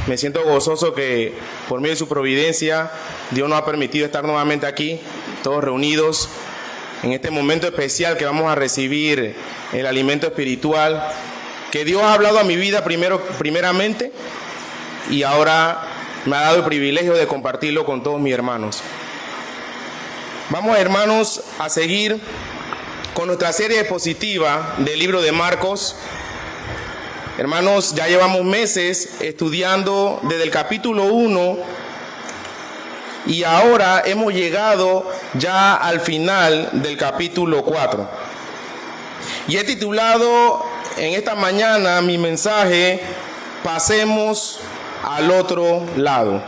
Me siento gozoso que por medio de su providencia Dios nos ha permitido estar nuevamente aquí, todos reunidos en este momento especial que vamos a recibir el alimento espiritual que Dios ha hablado a mi vida primeramente, y ahora me ha dado el privilegio de compartirlo con todos mis hermanos. Vamos, hermanos, a seguir con nuestra serie expositiva del libro de Marcos. Hermanos, ya llevamos meses estudiando desde el capítulo 1 y ahora hemos llegado ya al final del capítulo 4. Y he titulado en esta mañana mi mensaje, Pasemos al otro lado.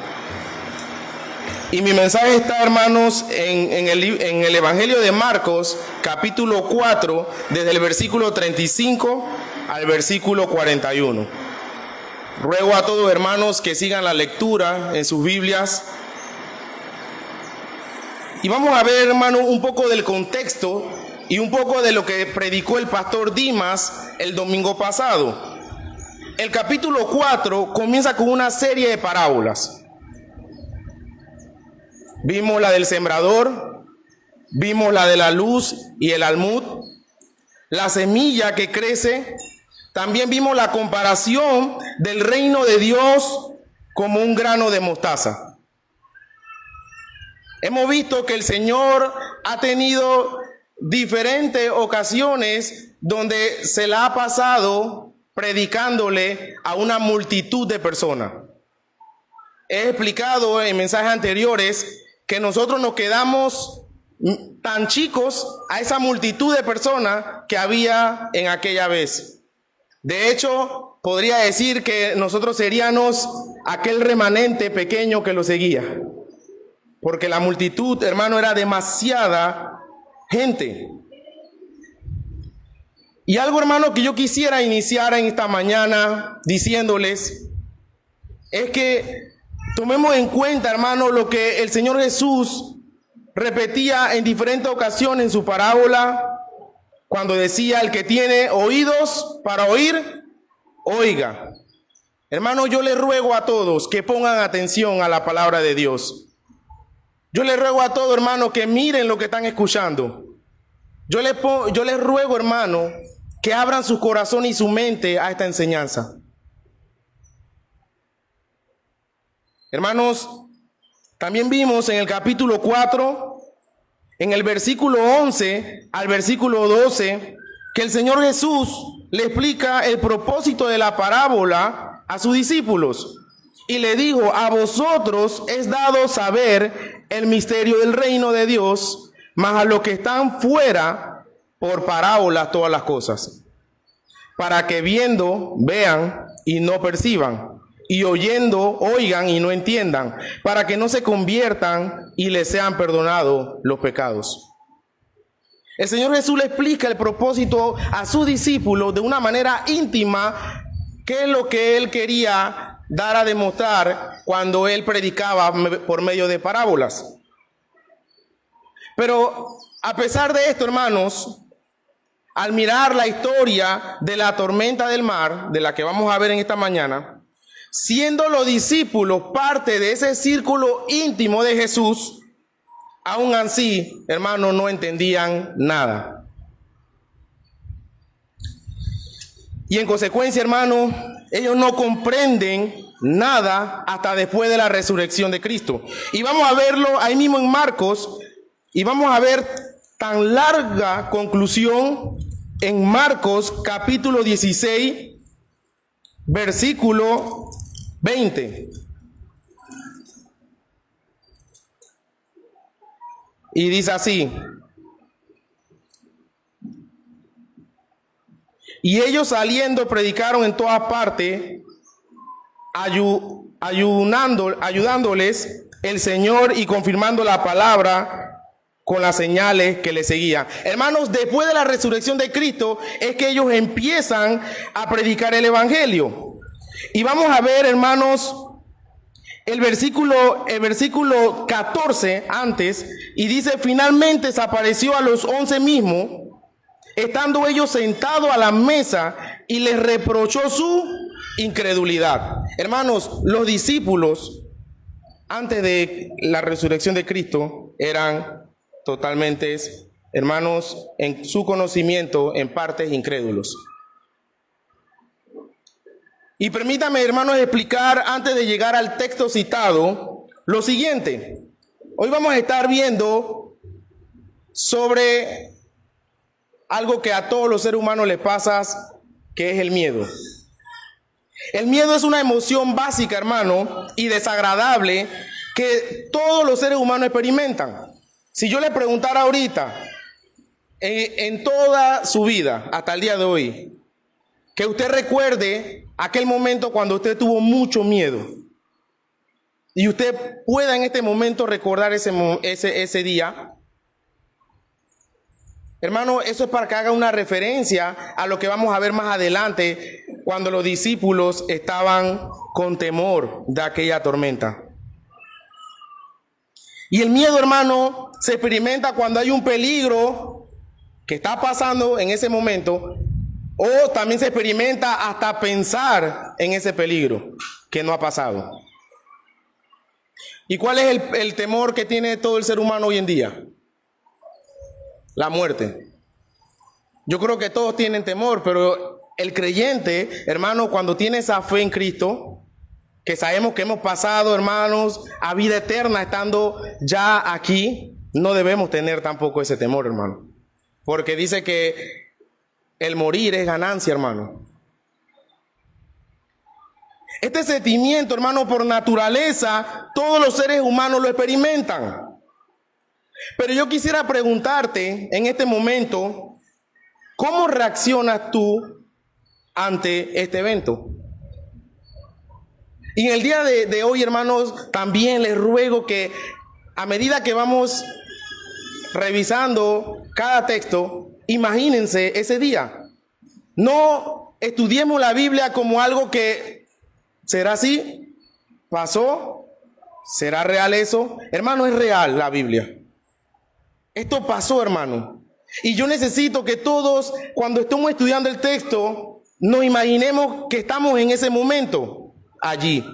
Y mi mensaje está, hermanos, en el Evangelio de Marcos, capítulo 4, desde el versículo 35 al versículo 41. Ruego a todos, hermanos, que sigan la lectura en sus Biblias. Y vamos a ver, hermanos, un poco del contexto y un poco de lo que predicó el pastor Dimas el domingo pasado. El capítulo 4 comienza con una serie de parábolas. Vimos la del sembrador, vimos la de la luz y el almud, la semilla que crece. También vimos la comparación del reino de Dios como un grano de mostaza. Hemos visto que el Señor ha tenido diferentes ocasiones donde se la ha pasado predicándole a una multitud de personas. He explicado en mensajes anteriores que nosotros nos quedamos tan chicos a esa multitud de personas que había en aquella vez. De hecho, podría decir que nosotros seríamos aquel remanente pequeño que lo seguía. Porque la multitud, hermano, era demasiada gente. Y algo, hermano, que yo quisiera iniciar en esta mañana diciéndoles es que tomemos en cuenta, hermano, lo que el Señor Jesús repetía en diferentes ocasiones en su parábola, cuando decía: el que tiene oídos para oír, oiga. Hermano, yo les ruego a todos que pongan atención a la palabra de Dios. Yo les ruego a todos, hermano, que miren lo que están escuchando. Yo les ruego, hermano, que abran su corazón y su mente a esta enseñanza. Hermanos, también vimos en el capítulo 4, en el versículo 11 al versículo 12, que el Señor Jesús le explica el propósito de la parábola a sus discípulos. Y le dijo: a vosotros es dado saber el misterio del reino de Dios, mas a los que están fuera, por parábolas todas las cosas, para que viendo vean y no perciban, y oyendo oigan y no entiendan, para que no se conviertan y les sean perdonados los pecados. El Señor Jesús le explica el propósito a sus discípulos de una manera íntima, qué es lo que Él quería dar a demostrar cuando Él predicaba por medio de parábolas. Pero a pesar de esto, hermanos, al mirar la historia de la tormenta del mar, de la que vamos a ver en esta mañana, siendo los discípulos parte de ese círculo íntimo de Jesús, aún así, hermanos, no entendían nada. Y en consecuencia, hermanos, ellos no comprenden nada hasta después de la resurrección de Cristo. Y vamos a verlo ahí mismo en Marcos, y vamos a ver tan larga conclusión en Marcos capítulo 16, versículo 20. Y dice así: y ellos saliendo predicaron en todas partes, ayudándoles el Señor y confirmando la palabra con las señales que les seguían. Hermanos, después de la resurrección de Cristo es que ellos empiezan a predicar el evangelio. Y vamos a ver, hermanos, el versículo 14 antes, y dice: finalmente se apareció a los 11 mismos, estando ellos sentados a la mesa, y les reprochó su incredulidad. Hermanos, los discípulos, antes de la resurrección de Cristo, eran totalmente, hermanos, en su conocimiento, en partes incrédulos. Y permítame, hermanos, explicar, antes de llegar al texto citado, lo siguiente. Hoy vamos a estar viendo sobre algo que a todos los seres humanos les pasa, que es el miedo. El miedo es una emoción básica, hermano, y desagradable que todos los seres humanos experimentan. Si yo le preguntara ahorita, en toda su vida, hasta el día de hoy, que usted recuerde aquel momento cuando usted tuvo mucho miedo, y usted pueda en este momento recordar ese día, hermano, eso es para que haga una referencia a lo que vamos a ver más adelante, cuando los discípulos estaban con temor de aquella tormenta. Y el miedo, hermano, se experimenta cuando hay un peligro que está pasando en ese momento, o también se experimenta hasta pensar en ese peligro que no ha pasado. ¿Y cuál es el temor que tiene todo el ser humano hoy en día? La muerte. Yo creo que todos tienen temor, pero el creyente, hermano, cuando tiene esa fe en Cristo, que sabemos que hemos pasado, hermanos, a vida eterna estando ya aquí, no debemos tener tampoco ese temor, hermano. Porque dice que el morir es ganancia, hermano. Este sentimiento, hermano, por naturaleza, todos los seres humanos lo experimentan. Pero yo quisiera preguntarte en este momento, ¿cómo reaccionas tú ante este evento? Y en el día de hoy, hermanos, también les ruego que a medida que vamos revisando cada texto, imagínense ese día. No estudiemos la Biblia como algo que será así, pasó, será real eso. Hermano, es real la Biblia. Esto pasó, hermano. Y yo necesito que todos, cuando estemos estudiando el texto, nos imaginemos que estamos en ese momento, allí.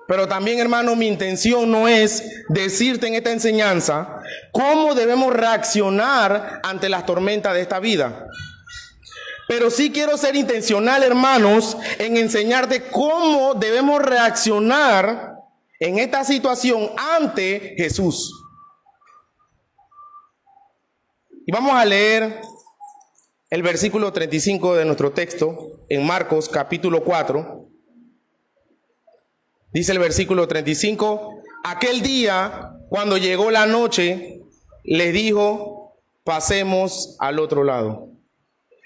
Pero también, hermano, mi intención no es decirte en esta enseñanza cómo debemos reaccionar ante las tormentas de esta vida. Pero sí quiero ser intencional, hermanos, en enseñarte cómo debemos reaccionar en esta situación ante Jesús. Y vamos a leer el versículo 35 de nuestro texto en Marcos capítulo 4. Dice el versículo 35, aquel día, cuando llegó la noche, les dijo, pasemos al otro lado.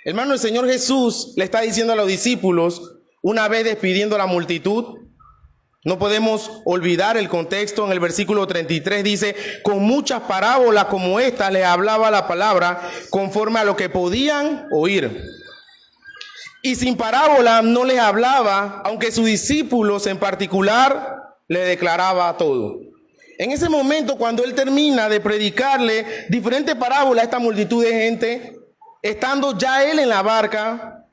Hermano, el Señor Jesús le está diciendo a los discípulos, una vez despidiendo a la multitud, no podemos olvidar el contexto. En el versículo 33 dice, con muchas parábolas como esta les hablaba la palabra conforme a lo que podían oír. Y sin parábola no les hablaba, aunque sus discípulos en particular le declaraba todo. En ese momento, cuando él termina de predicarle diferentes parábolas a esta multitud de gente, estando ya él en la barca,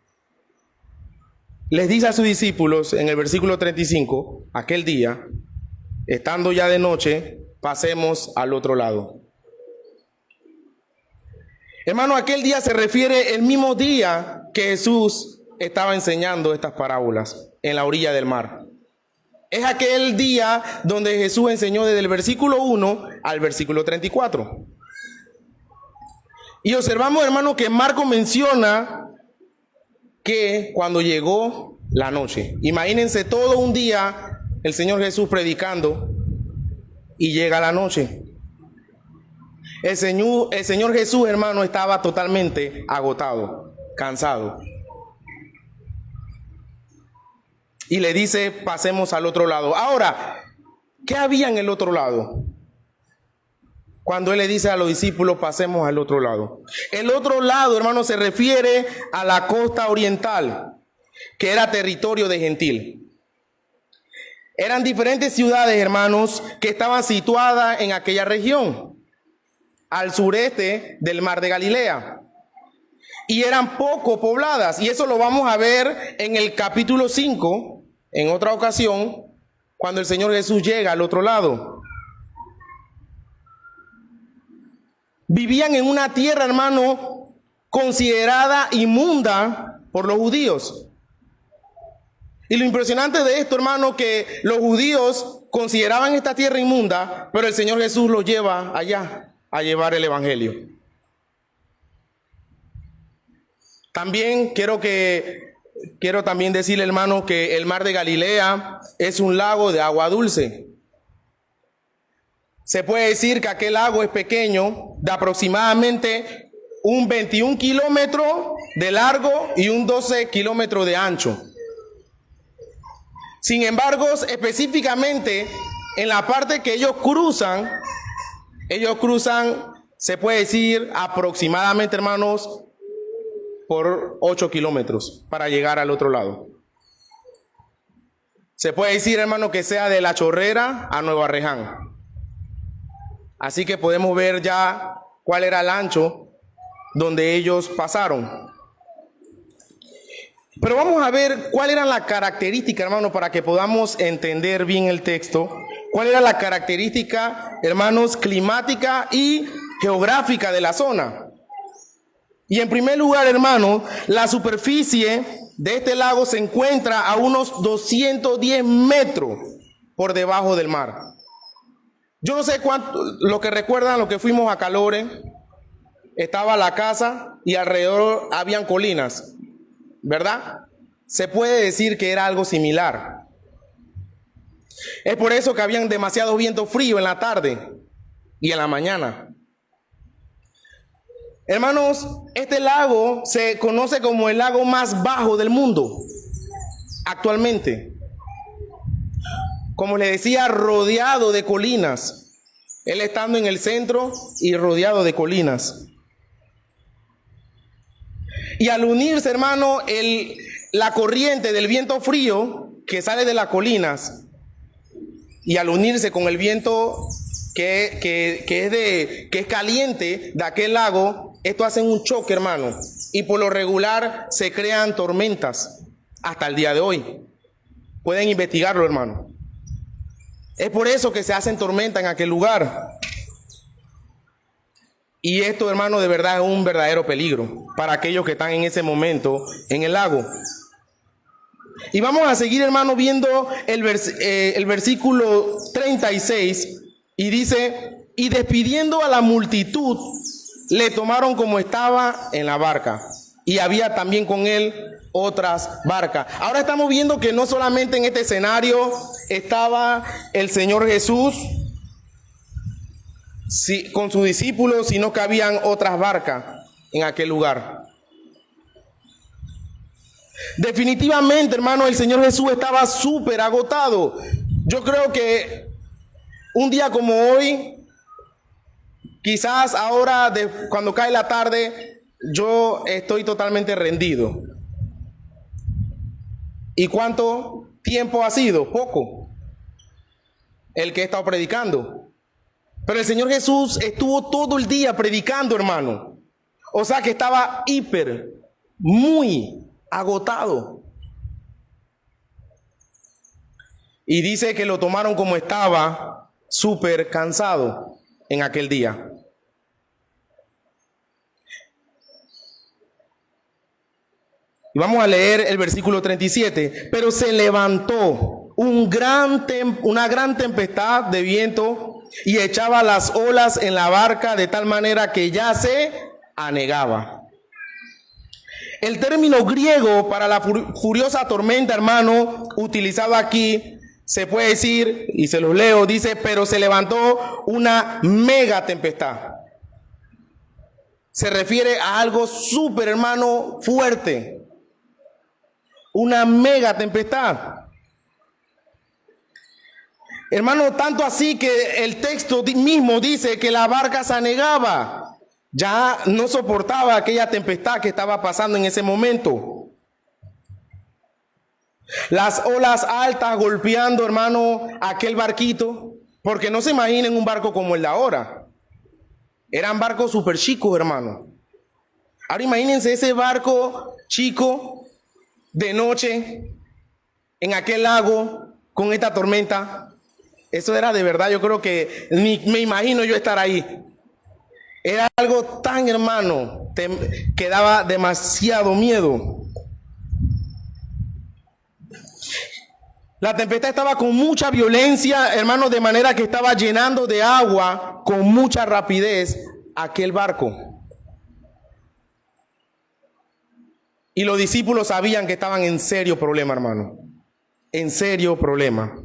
les dice a sus discípulos en el versículo 35, aquel día, estando ya de noche, pasemos al otro lado. Hermano, aquel día se refiere el mismo día que Jesús estaba enseñando estas parábolas en la orilla del mar. Es aquel día donde Jesús enseñó desde el versículo 1 al versículo 34. Y observamos, hermano, que Marcos menciona que cuando llegó la noche, imagínense todo un día el Señor Jesús predicando y llega la noche. El Señor Jesús, hermano, estaba totalmente agotado, cansado. Y le dice, pasemos al otro lado. Ahora, ¿qué había en el otro lado? Cuando él le dice a los discípulos, pasemos al otro lado. El otro lado, hermano, se refiere a la costa oriental, que era territorio de gentil. Eran diferentes ciudades, hermanos, que estaban situadas en aquella región, al sureste del mar de Galilea. y eran poco pobladas. Y eso lo vamos a ver en el capítulo 5, en otra ocasión, cuando el Señor Jesús llega al otro lado. Vivían en una tierra, hermano, considerada inmunda por los judíos. Y lo impresionante de esto, hermano, que los judíos consideraban esta tierra inmunda, pero el Señor Jesús los lleva allá a llevar el evangelio. También quiero también decirle, hermano, que el mar de Galilea es un lago de agua dulce. Se puede decir que aquel lago es pequeño, de aproximadamente un 21 kilómetros de largo y un 12 kilómetros de ancho. Sin embargo, específicamente en la parte que ellos cruzan, se puede decir aproximadamente, hermanos, por 8 kilómetros para llegar al otro lado. Se puede decir, hermano, que sea de La Chorrera a Nuevo Arreján. Así que podemos ver ya cuál era el ancho donde ellos pasaron. Pero vamos a ver cuál era la característica, hermano, para que podamos entender bien el texto. Cuál era la característica, hermanos, climática y geográfica de la zona. Y en primer lugar, hermano, la superficie de este lago se encuentra a unos 210 metros por debajo del mar. Yo no sé cuánto, lo que recuerdan, lo que fuimos a Calore, estaba la casa y alrededor habían colinas, ¿verdad? Se puede decir que era algo similar. Es por eso que habían demasiado viento frío en la tarde y en la mañana. Hermanos, este lago se conoce como el lago más bajo del mundo actualmente. Como les decía, rodeado de colinas. Él estando en el centro y rodeado de colinas. Y al unirse, hermano, la corriente del viento frío que sale de las colinas, y al unirse con el viento que es caliente de aquel lago, esto hace un choque, hermano. Y por lo regular se crean tormentas hasta el día de hoy. Pueden investigarlo, hermano. Es por eso que se hacen tormentas en aquel lugar. Y esto, hermano, de verdad es un verdadero peligro para aquellos que están en ese momento en el lago. Y vamos a seguir, hermano, viendo el versículo 36. Y dice: y despidiendo a la multitud, le tomaron como estaba en la barca. Y había también con él otras barcas. Ahora estamos viendo que no solamente en este escenario estaba el Señor Jesús con sus discípulos, sino que habían otras barcas en aquel lugar. Definitivamente, hermano, el Señor Jesús estaba súper agotado. Yo creo que un día como hoy, quizás ahora, cuando cae la tarde, yo estoy totalmente rendido. ¿Y cuánto tiempo ha sido? Poco. El que he estado predicando. Pero el Señor Jesús estuvo todo el día predicando, hermano. O sea que estaba muy agotado. Y dice que lo tomaron como estaba, súper cansado en aquel día. Y vamos a leer el versículo 37. Pero se levantó una gran tempestad de viento y echaba las olas en la barca de tal manera que ya se anegaba. El término griego para la furiosa tormenta, hermano, utilizado aquí, se puede decir, y se los leo, dice: pero se levantó una mega tempestad. Se refiere a algo súper, hermano, fuerte. Una mega tempestad. Hermano, tanto así que el texto mismo dice que la barca se anegaba. Ya no soportaba aquella tempestad que estaba pasando en ese momento. Las olas altas golpeando, hermano, aquel barquito. Porque no se imaginen un barco como el de ahora. Eran barcos súper chicos, hermano. Ahora imagínense ese barco chico de noche en aquel lago con esta tormenta. Eso era de verdad, yo creo que ni me imagino yo estar ahí. Era algo tan, hermano, que daba demasiado miedo. La tempestad estaba con mucha violencia, hermano, de manera que estaba llenando de agua con mucha rapidez aquel barco. Y los discípulos sabían que estaban en serio problema, hermano. En serio problema.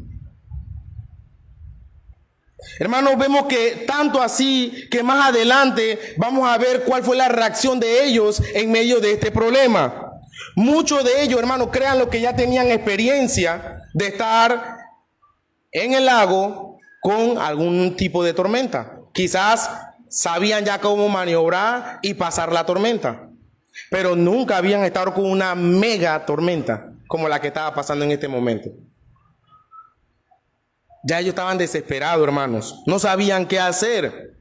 Hermanos, vemos que tanto así que más adelante vamos a ver cuál fue la reacción de ellos en medio de este problema. Muchos de ellos, hermanos, créanlo, que ya tenían experiencia de estar en el lago con algún tipo de tormenta. Quizás sabían ya cómo maniobrar y pasar la tormenta, pero nunca habían estado con una mega tormenta como la que estaba pasando en este momento. Ya ellos estaban desesperados, hermanos. No sabían qué hacer.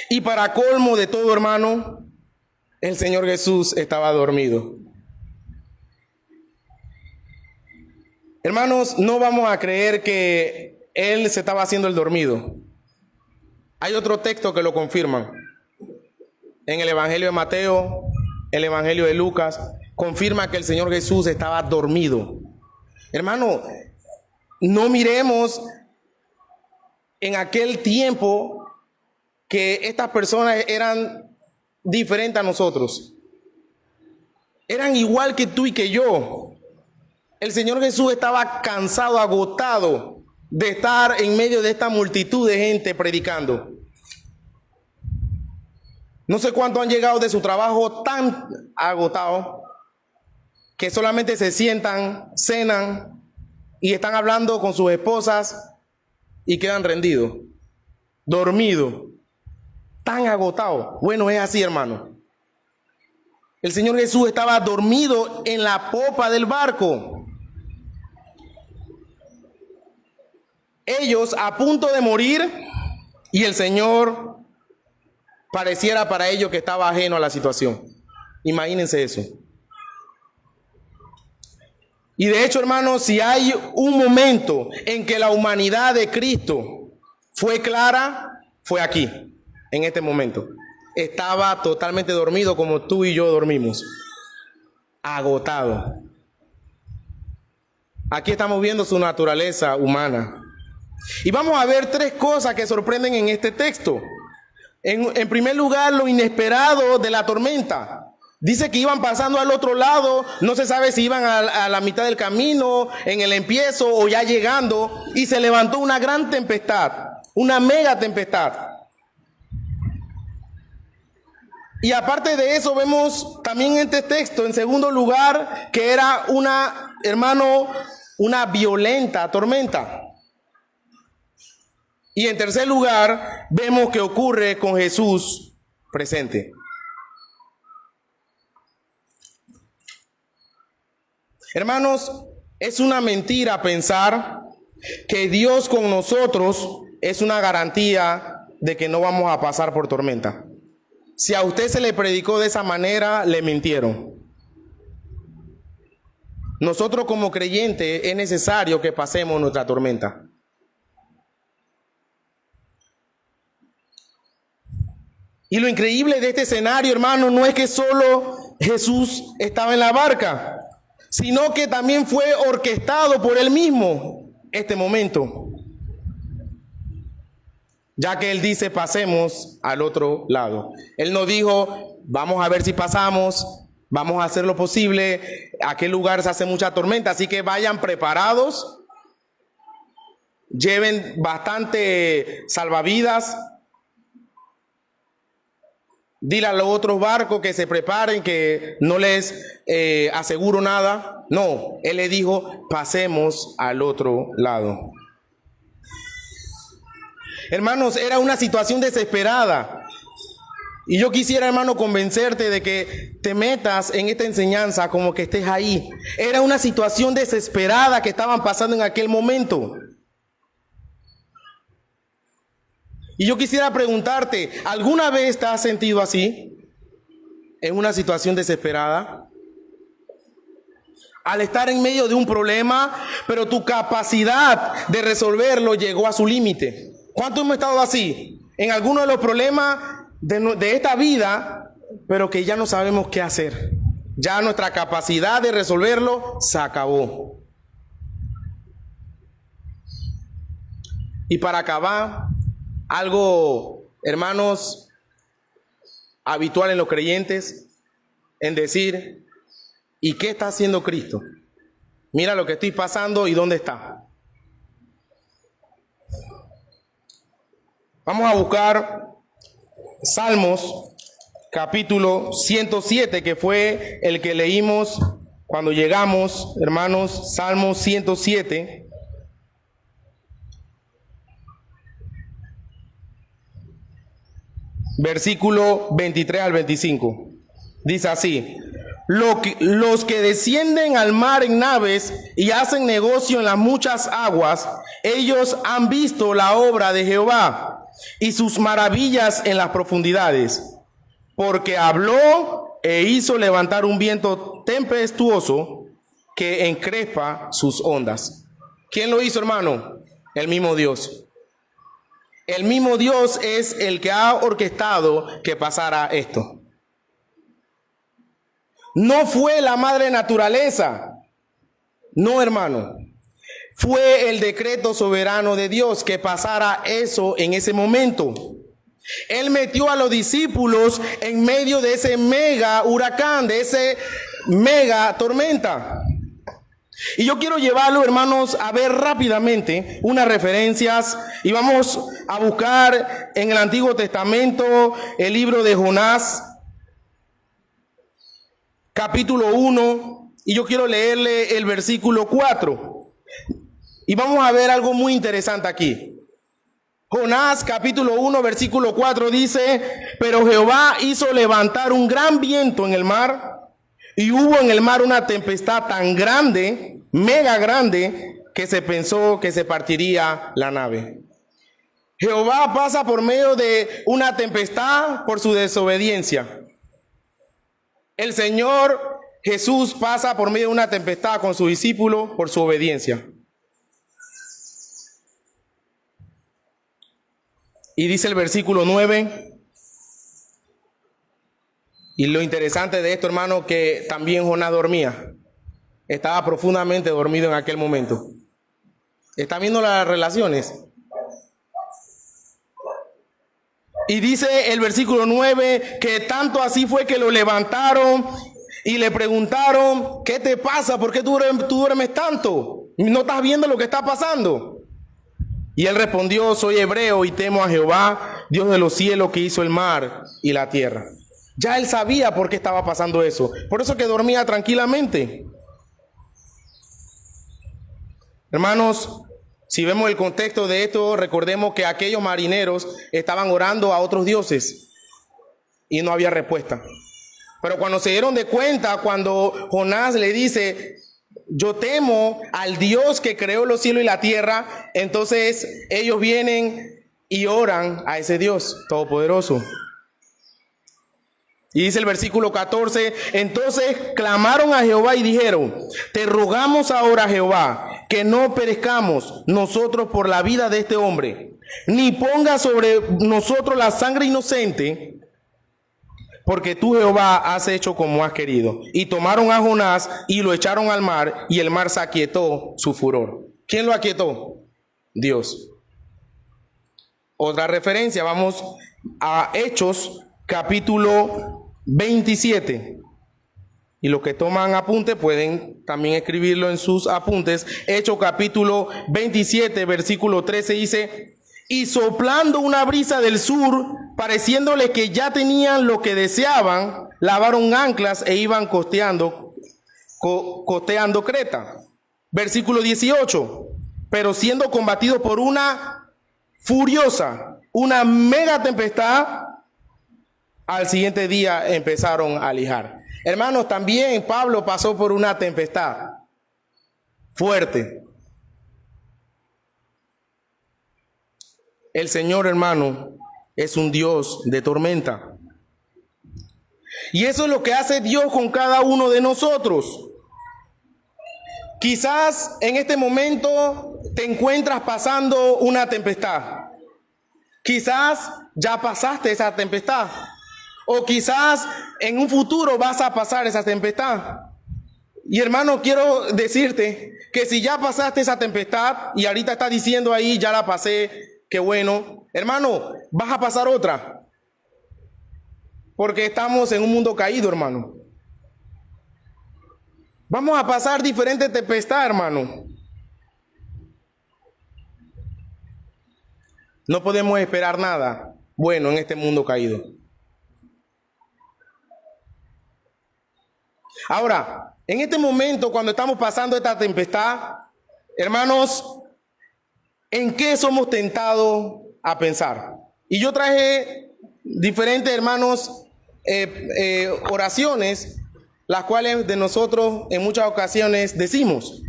Y para colmo de todo, hermano, el Señor Jesús estaba dormido. Hermanos, no vamos a creer que Él se estaba haciendo el dormido. Hay otro texto que lo confirma. En el Evangelio de Mateo, el Evangelio de Lucas, confirma que el Señor Jesús estaba dormido. Hermano, no miremos en aquel tiempo que estas personas eran diferentes a nosotros. Eran igual que tú y que yo. El Señor Jesús estaba cansado, agotado de estar en medio de esta multitud de gente predicando. No sé cuántos han llegado de su trabajo tan agotados que solamente se sientan, cenan y están hablando con sus esposas y quedan rendidos, dormidos, tan agotados. Bueno, es así, hermano. El Señor Jesús estaba dormido en la popa del barco. Ellos a punto de morir y el Señor pareciera para ellos que estaba ajeno a la situación. Imagínense eso. Y de hecho, hermanos, si hay un momento en que la humanidad de Cristo fue clara, fue aquí, en este momento. Estaba totalmente dormido como tú y yo dormimos, agotado. Aquí estamos viendo su naturaleza humana. Y vamos a ver tres cosas que sorprenden en este texto. En primer lugar, lo inesperado de la tormenta. Dice que iban pasando al otro lado, no se sabe si iban a la mitad del camino, en el empiezo o ya llegando, y se levantó una gran tempestad, una mega tempestad. Y aparte de eso vemos también en este texto, en segundo lugar, que era una violenta tormenta. Y en tercer lugar, vemos que ocurre con Jesús presente. Hermanos, es una mentira pensar que Dios con nosotros es una garantía de que no vamos a pasar por tormenta. Si a usted se le predicó de esa manera, le mintieron. Nosotros como creyentes es necesario que pasemos nuestra tormenta. Y lo increíble de este escenario, hermano, no es que solo Jesús estaba en la barca, sino que también fue orquestado por Él mismo este momento. Ya que Él dice, pasemos al otro lado. Él no dijo, vamos a ver si pasamos, vamos a hacer lo posible, aquel lugar se hace mucha tormenta, así que vayan preparados, lleven bastante salvavidas, dile a los otros barcos que se preparen, que no les aseguro nada. No, Él le dijo, pasemos al otro lado. Hermanos, era una situación desesperada. Y yo quisiera, hermano, convencerte de que te metas en esta enseñanza como que estés ahí. Era una situación desesperada que estaban pasando en aquel momento. Y yo quisiera preguntarte, ¿alguna vez te has sentido así? en una situación desesperada, al estar en medio de un problema, pero tu capacidad de resolverlo llegó a su límite. ¿Cuántos hemos estado así? En alguno de los problemas de esta vida, pero que ya no sabemos qué hacer. Ya nuestra capacidad de resolverlo se acabó. Y para acabar, algo, hermanos, habitual en los creyentes, en decir, ¿y qué está haciendo Cristo? Mira lo que estoy pasando y dónde está. Vamos a buscar Salmos, capítulo 107, que fue el que leímos cuando llegamos, hermanos. Salmos 107. Versículo 23 al 25. Dice así: los que descienden al mar en naves y hacen negocio en las muchas aguas, ellos han visto la obra de Jehová y sus maravillas en las profundidades. Porque habló e hizo levantar un viento tempestuoso que encrespa sus ondas. ¿Quién lo hizo, hermano? El mismo Dios. El mismo Dios es el que ha orquestado que pasara esto. No fue la madre naturaleza. No, hermano. Fue el decreto soberano de Dios que pasara eso en ese momento. Él metió a los discípulos en medio de ese mega huracán, de ese mega tormenta. Y yo quiero llevarlo, hermanos, a ver rápidamente unas referencias y vamos a buscar en el Antiguo Testamento el libro de Jonás, capítulo 1, y yo quiero leerle el versículo 4. Y vamos a ver algo muy interesante aquí. Jonás, capítulo 1, versículo 4 dice: pero Jehová hizo levantar un gran viento en el mar, y hubo en el mar una tempestad tan grande, mega grande, que se pensó que se partiría la nave. Jehová pasa por medio de una tempestad por su desobediencia. El Señor Jesús pasa por medio de una tempestad con sus discípulos por su obediencia. Y dice el versículo 9... Y lo interesante de esto, hermano, que también Jonás dormía. Estaba profundamente dormido en aquel momento. ¿Están viendo las relaciones? Y dice el versículo 9 que tanto así fue que lo levantaron y le preguntaron: ¿qué te pasa? ¿Por qué tú duermes tanto? ¿No estás viendo lo que está pasando? Y él respondió: soy hebreo y temo a Jehová, Dios de los cielos, que hizo el mar y la tierra. Ya él sabía por qué estaba pasando eso. Por eso que dormía tranquilamente. Hermanos, si vemos el contexto de esto, recordemos que aquellos marineros estaban orando a otros dioses y no había respuesta. Pero cuando se dieron de cuenta, cuando Jonás le dice: yo temo al Dios que creó los cielos y la tierra, entonces ellos vienen y oran a ese Dios todopoderoso. Y dice el versículo 14: entonces clamaron a Jehová y dijeron: te rogamos ahora, Jehová, que no perezcamos nosotros por la vida de este hombre, ni ponga sobre nosotros la sangre inocente, porque tú, Jehová, has hecho como has querido. Y tomaron a Jonás y lo echaron al mar, y el mar se aquietó su furor. ¿Quién lo aquietó? Dios. Otra referencia, vamos a Hechos, capítulo 27. Y los que toman apunte pueden también escribirlo en sus apuntes. Hechos capítulo 27, versículo 13 dice: y soplando una brisa del sur, pareciéndole que ya tenían lo que deseaban, lavaron anclas e iban costeando Creta. Versículo 18: pero siendo combatidos por una furiosa, una mega tempestad, al siguiente día empezaron a lijar. Hermanos, también Pablo pasó por una tempestad fuerte. El Señor, hermano, es un Dios de tormenta. Y eso es lo que hace Dios con cada uno de nosotros. Quizás en este momento te encuentras pasando una tempestad. Quizás ya pasaste esa tempestad. O quizás en un futuro vas a pasar esa tempestad. Y hermano, quiero decirte que si ya pasaste esa tempestad y ahorita estás diciendo ahí, ya la pasé, qué bueno. Hermano, vas a pasar otra. Porque estamos en un mundo caído, hermano. Vamos a pasar diferentes tempestades, hermano. No podemos esperar nada bueno en este mundo caído. Ahora, en este momento, cuando estamos pasando esta tempestad, hermanos, ¿en qué somos tentados a pensar? Y yo traje diferentes, hermanos, oraciones, las cuales de nosotros en muchas ocasiones decimos: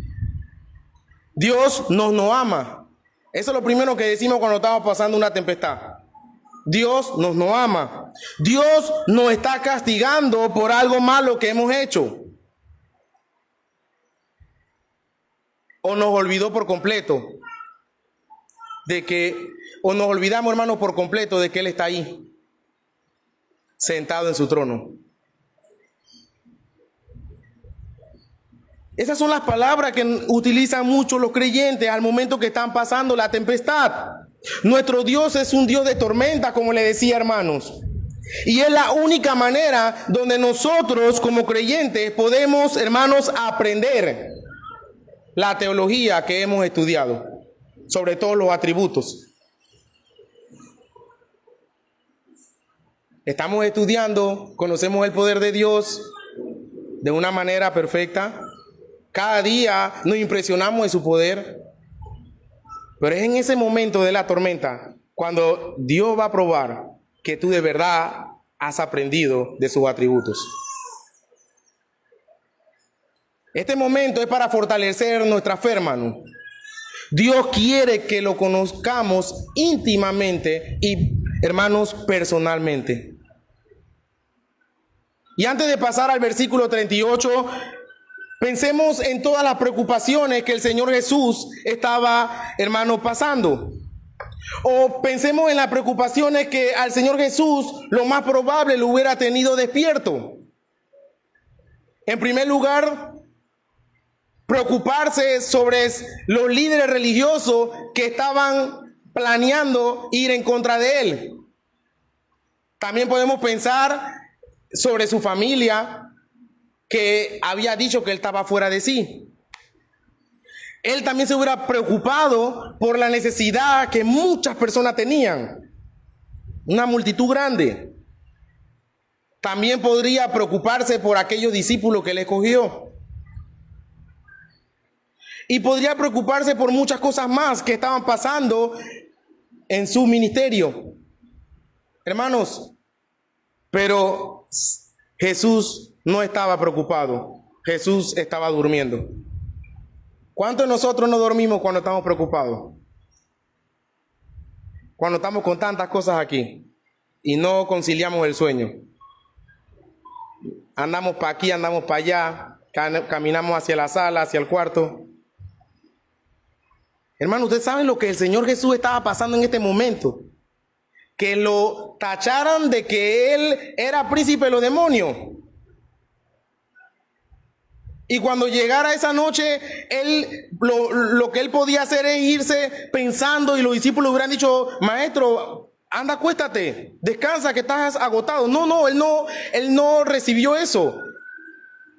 Dios nos ama. Eso es lo primero que decimos cuando estamos pasando una tempestad. Dios nos ama. Dios nos está castigando por algo malo que hemos hecho. O nos olvidó por completo o nos olvidamos, hermanos, por completo de que Él está ahí, sentado en su trono. Esas son las palabras que utilizan mucho los creyentes al momento que están pasando la tempestad. Nuestro Dios es un Dios de tormenta, como le decía, hermanos. Y es la única manera donde nosotros como creyentes podemos, hermanos, aprender la teología que hemos estudiado, sobre todo los atributos. Estamos estudiando, conocemos el poder de Dios de una manera perfecta. Cada día nos impresionamos de su poder. Pero es en ese momento de la tormenta cuando Dios va a probar que tú de verdad has aprendido de sus atributos. Este momento es para fortalecer nuestra fe, hermano. Dios quiere que lo conozcamos íntimamente y, hermanos, personalmente. Y antes de pasar al versículo 38, pensemos en todas las preocupaciones que el Señor Jesús estaba, hermano, pasando. O pensemos en las preocupaciones que al Señor Jesús lo más probable lo hubiera tenido despierto. En primer lugar, preocuparse sobre los líderes religiosos que estaban planeando ir en contra de él. También podemos pensar sobre su familia, que había dicho que él estaba fuera de sí. Él también se hubiera preocupado por la necesidad que muchas personas tenían, una multitud grande. También podría preocuparse por aquellos discípulos que él escogió. Y podría preocuparse por muchas cosas más que estaban pasando en su ministerio. Hermanos, pero Jesús no estaba preocupado. Jesús estaba durmiendo. ¿Cuántos de nosotros no dormimos cuando estamos preocupados? Cuando estamos con tantas cosas aquí y no conciliamos el sueño. Andamos para aquí, andamos para allá, caminamos hacia la sala, hacia el cuarto. Hermano, ustedes saben lo que el Señor Jesús estaba pasando en este momento. Que lo tacharan de que Él era príncipe de los demonios. Y cuando llegara esa noche, lo que él podía hacer es irse pensando, y los discípulos hubieran dicho: maestro, anda, acuéstate, descansa, que estás agotado. Él no recibió eso,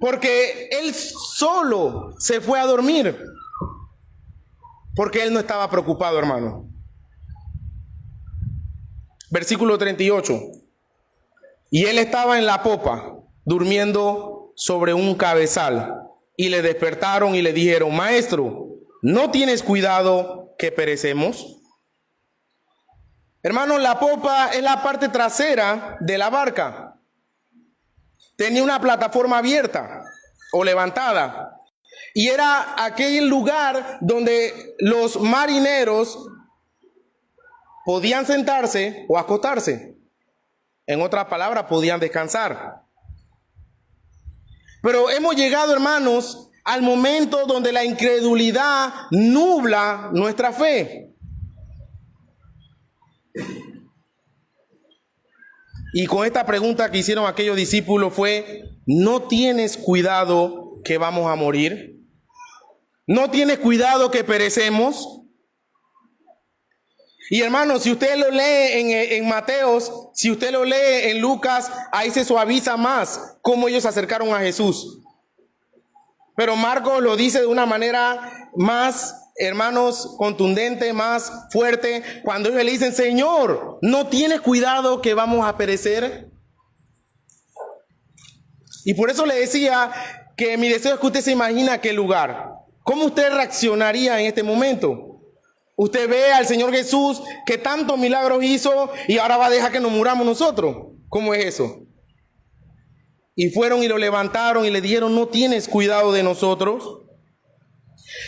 porque él solo se fue a dormir, porque él no estaba preocupado, hermano. Versículo 38. Y él estaba en la popa, durmiendo sobre un cabezal, y le despertaron y le dijeron: maestro, ¿no tienes cuidado que perecemos? Hermano, la popa es la parte trasera de la barca. Tenía una plataforma abierta o levantada, y era aquel lugar donde los marineros podían sentarse o acostarse. En otras palabras, podían descansar. Pero hemos llegado, hermanos, al momento donde la incredulidad nubla nuestra fe. Y con esta pregunta que hicieron aquellos discípulos fue: ¿no tienes cuidado que vamos a morir? ¿No tienes cuidado que perecemos? Y hermanos, si usted lo lee en Mateos, si usted lo lee en Lucas, ahí se suaviza más cómo ellos se acercaron a Jesús. Pero Marcos lo dice de una manera más, hermanos, contundente, más fuerte, cuando ellos le dicen: Señor, ¿no tienes cuidado que vamos a perecer? Y por eso le decía que mi deseo es que usted se imagine aquel lugar. ¿Cómo usted reaccionaría en este momento? Usted ve al Señor Jesús que tantos milagros hizo y ahora va a dejar que nos muramos nosotros. ¿Cómo es eso? Y fueron y lo levantaron y le dijeron: ¿no tienes cuidado de nosotros?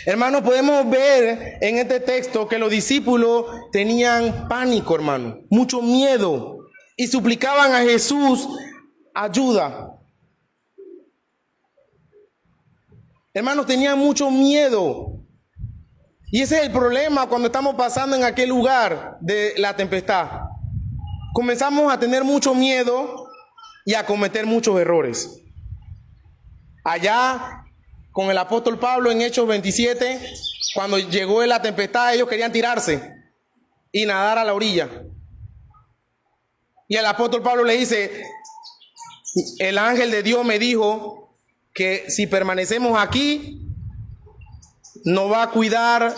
Hermanos, podemos ver en este texto que los discípulos tenían pánico, hermano, mucho miedo, y suplicaban a Jesús ayuda. Hermanos, tenían mucho miedo. Y ese es el problema cuando estamos pasando en aquel lugar de la tempestad. Comenzamos a tener mucho miedo y a cometer muchos errores. Allá con el apóstol Pablo en Hechos 27, cuando llegó la tempestad, ellos querían tirarse y nadar a la orilla. Y el apóstol Pablo le dice: el ángel de Dios me dijo que si permanecemos aquí, nos va a cuidar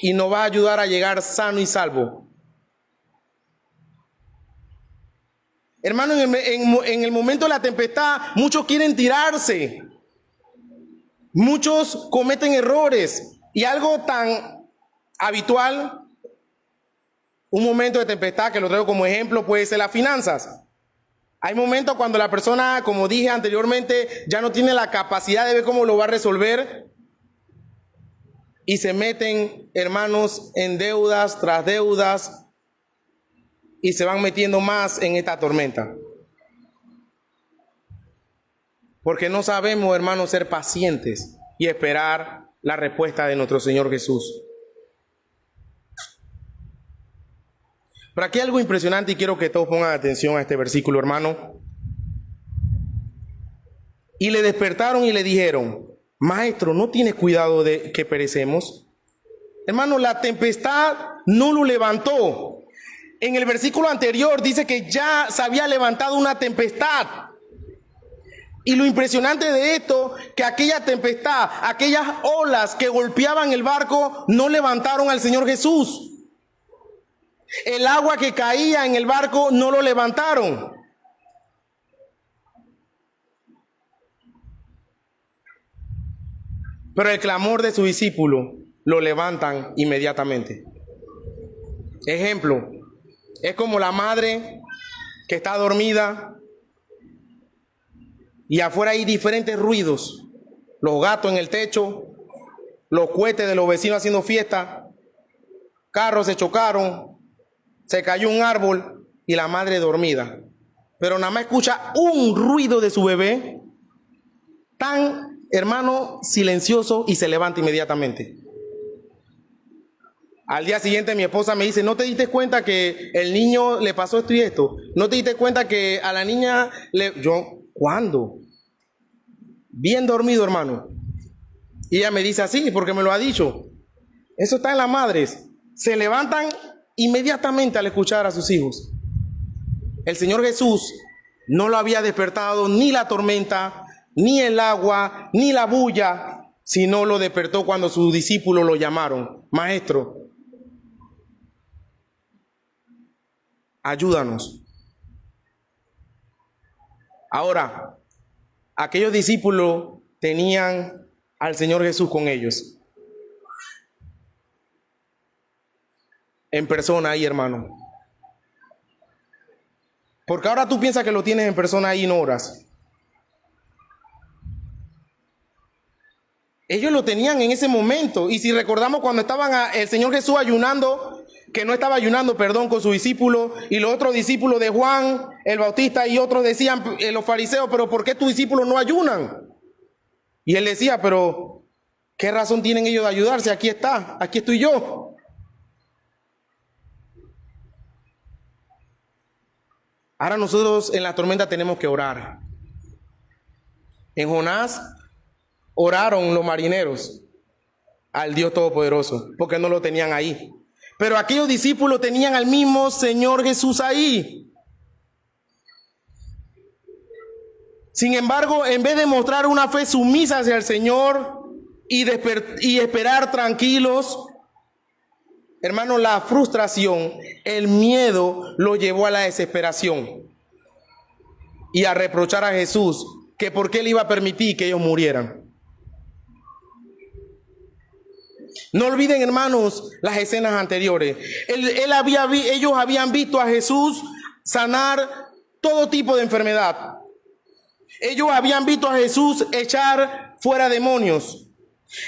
y nos va a ayudar a llegar sano y salvo. Hermano, en el momento de la tempestad, muchos quieren tirarse. Muchos cometen errores. Y algo tan habitual, un momento de tempestad que lo traigo como ejemplo, puede ser las finanzas. Hay momentos cuando la persona, como dije anteriormente, ya no tiene la capacidad de ver cómo lo va a resolver. Y se meten, hermanos, en deudas tras deudas y se van metiendo más en esta tormenta. Porque no sabemos, hermanos, ser pacientes y esperar la respuesta de nuestro Señor Jesús. Pero aquí hay algo impresionante y quiero que todos pongan atención a este versículo, hermano. Y le despertaron y le dijeron: Maestro, ¿no tienes cuidado de que perecemos? Hermano, la tempestad no lo levantó. En el versículo anterior dice que ya se había levantado una tempestad. Y lo impresionante de esto, que aquella tempestad, aquellas olas que golpeaban el barco, no levantaron al Señor Jesús. El agua que caía en el barco no lo levantaron. Pero el clamor de su discípulo lo levantan inmediatamente. Ejemplo, es como la madre que está dormida y afuera hay diferentes ruidos. Los gatos en el techo, los cohetes de los vecinos haciendo fiesta, carros se chocaron, se cayó un árbol y la madre dormida. Pero nada más escucha un ruido de su bebé tan, hermano, silencioso y se levanta inmediatamente. Al día siguiente mi esposa me dice: ¿no te diste cuenta que el niño le pasó esto y esto? ¿No te diste cuenta que a la niña le... Yo, ¿cuándo? Bien dormido, hermano. Y ella me dice así, porque me lo ha dicho. Eso está en las madres. Se levantan inmediatamente al escuchar a sus hijos. El Señor Jesús no lo había despertado ni la tormenta, ni el agua, ni la bulla, sino lo despertó cuando sus discípulos lo llamaron: Maestro, ayúdanos. Ahora, aquellos discípulos tenían al Señor Jesús con ellos. En persona ahí, hermano. Porque ahora tú piensas que lo tienes en persona ahí y no oras. Ellos lo tenían en ese momento. Y si recordamos cuando estaban el Señor Jesús ayunando, que no estaba ayunando, perdón, con sus discípulos, y los otros discípulos de Juan el Bautista y otros decían, los fariseos: pero ¿por qué tus discípulos no ayunan? Y él decía, pero ¿qué razón tienen ellos de ayudarse? Aquí está, aquí estoy yo. Ahora nosotros en la tormenta tenemos que orar. En Jonás oraron los marineros al Dios Todopoderoso, porque no lo tenían ahí. Pero aquellos discípulos tenían al mismo Señor Jesús ahí. Sin embargo, en vez de mostrar una fe sumisa hacia el Señor y esperar tranquilos, hermano, la frustración, el miedo lo llevó a la desesperación y a reprochar a Jesús que por qué le iba a permitir que ellos murieran. No olviden, hermanos, las escenas anteriores. Ellos habían visto a Jesús sanar todo tipo de enfermedad. Ellos habían visto a Jesús echar fuera demonios.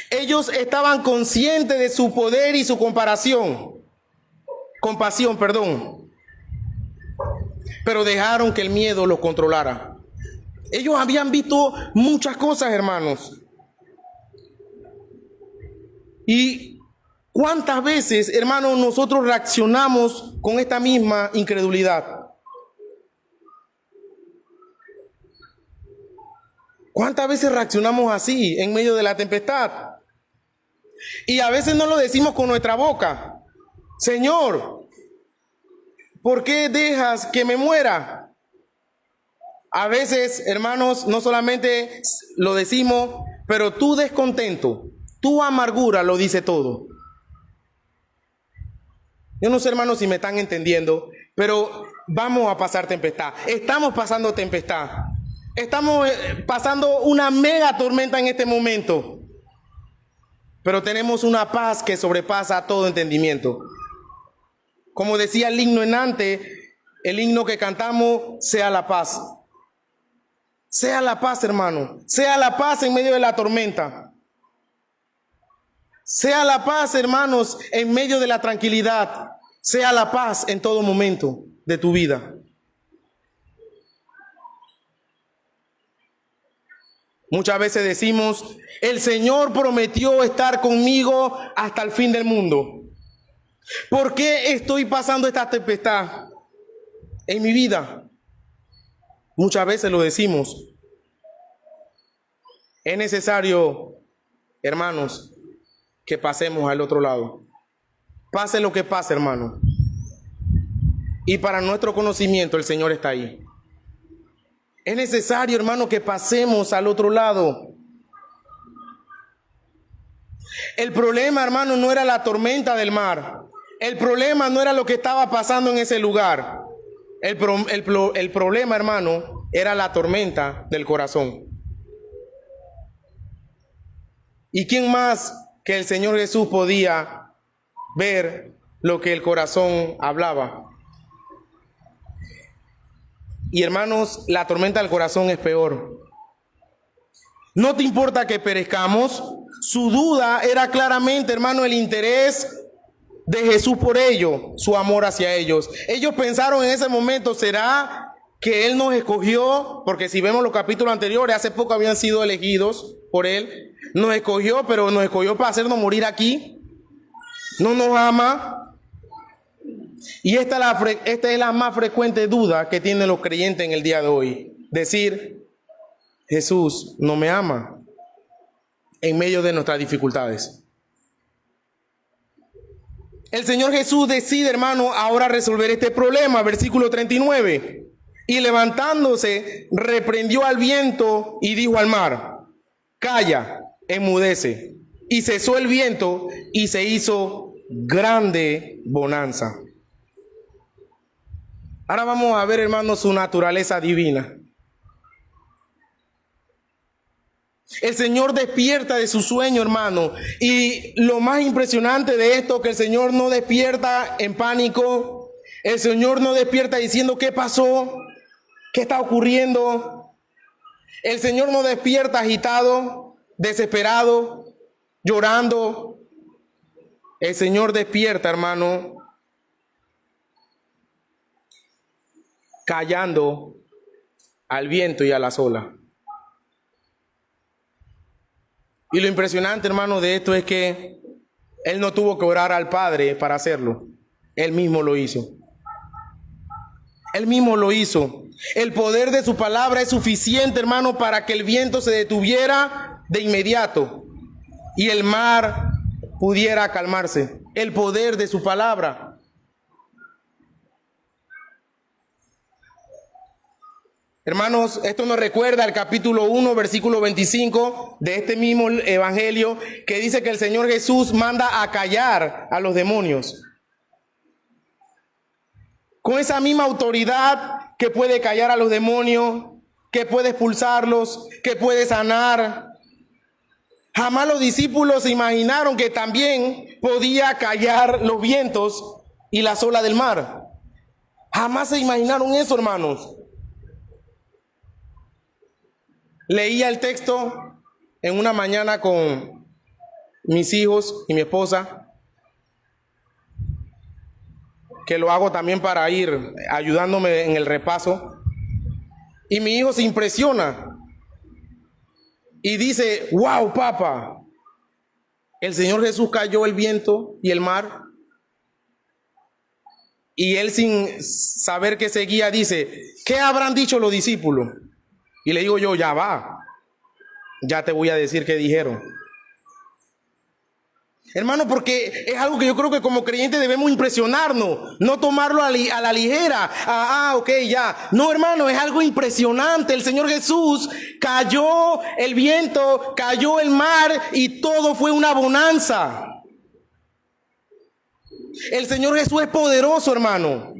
Ellos estaban conscientes de su poder y su compasión, pero dejaron que el miedo los controlara. Ellos habían visto muchas cosas, hermanos. ¿Y cuántas veces, hermanos, nosotros reaccionamos con esta misma incredulidad? ¿Cuántas veces reaccionamos así en medio de la tempestad? Y a veces no lo decimos con nuestra boca. Señor, ¿por qué dejas que me muera? A veces, hermanos, no solamente lo decimos, pero tu descontento, tu amargura lo dice todo. Yo no sé, hermanos, si me están entendiendo, pero vamos a pasar tempestad. Estamos pasando tempestad. Estamos pasando una mega tormenta en este momento. Pero tenemos una paz que sobrepasa todo entendimiento. Como decía el himno en antes, el himno que cantamos, sea la paz. Sea la paz, hermano. Sea la paz en medio de la tormenta. Sea la paz, hermanos, en medio de la tranquilidad. Sea la paz en todo momento de tu vida. Muchas veces decimos, el Señor prometió estar conmigo hasta el fin del mundo. ¿Por qué estoy pasando esta tempestad en mi vida? Muchas veces lo decimos. Es necesario, hermanos, que pasemos al otro lado. Pase lo que pase, hermano. Y para nuestro conocimiento, el Señor está ahí. Es necesario, hermano, que pasemos al otro lado. El problema, hermano, no era la tormenta del mar. El problema no era lo que estaba pasando en ese lugar. El problema, hermano, era la tormenta del corazón. ¿Y quién más que el Señor Jesús podía ver lo que el corazón hablaba? Y hermanos, la tormenta del corazón es peor. No te importa que perezcamos. Su duda era claramente, hermano, el interés de Jesús por ellos, su amor hacia ellos. Ellos pensaron en ese momento, ¿será que Él nos escogió? Porque si vemos los capítulos anteriores, hace poco habían sido elegidos por Él. Nos escogió, pero nos escogió para hacernos morir aquí. No nos ama. Y esta es la más frecuente duda que tienen los creyentes en el día de hoy. Decir, Jesús no me ama en medio de nuestras dificultades. El Señor Jesús decide, hermano, ahora resolver este problema. Versículo 39. Y levantándose, reprendió al viento y dijo al mar, calla, enmudece. Y cesó el viento y se hizo grande bonanza. Ahora vamos a ver, hermanos, su naturaleza divina. El Señor despierta de su sueño, hermano. Y lo más impresionante de esto, que el Señor no despierta en pánico. El Señor no despierta diciendo, ¿qué pasó? ¿Qué está ocurriendo? El Señor no despierta agitado, desesperado, llorando. El Señor despierta, hermano, callando al viento y a las olas. Y lo impresionante, hermano, de esto es que él no tuvo que orar al Padre para hacerlo. Él mismo lo hizo. Él mismo lo hizo. El poder de su palabra es suficiente, hermano, para que el viento se detuviera de inmediato y el mar pudiera calmarse. El poder de su palabra. Hermanos, esto nos recuerda al capítulo 1, versículo 25 de este mismo evangelio, que dice que el Señor Jesús manda a callar a los demonios. Con esa misma autoridad que puede callar a los demonios, que puede expulsarlos, que puede sanar. Jamás los discípulos se imaginaron que también podía callar los vientos y las olas del mar. Jamás se imaginaron eso, hermanos. Leía el texto en una mañana con mis hijos y mi esposa, que lo hago también para ir ayudándome en el repaso, y mi hijo se impresiona y dice: wow, papá, el Señor Jesús cayó el viento y el mar. Y él, sin saber qué seguía, dice: ¿qué habrán dicho los discípulos? Y le digo yo: ya va, ya te voy a decir qué dijeron. Hermano, porque es algo que yo creo que como creyentes debemos impresionarnos, no tomarlo a la ligera. Ok, ya. No, hermano, es algo impresionante. El Señor Jesús cayó el viento, cayó el mar y todo fue una bonanza. El Señor Jesús es poderoso, hermano.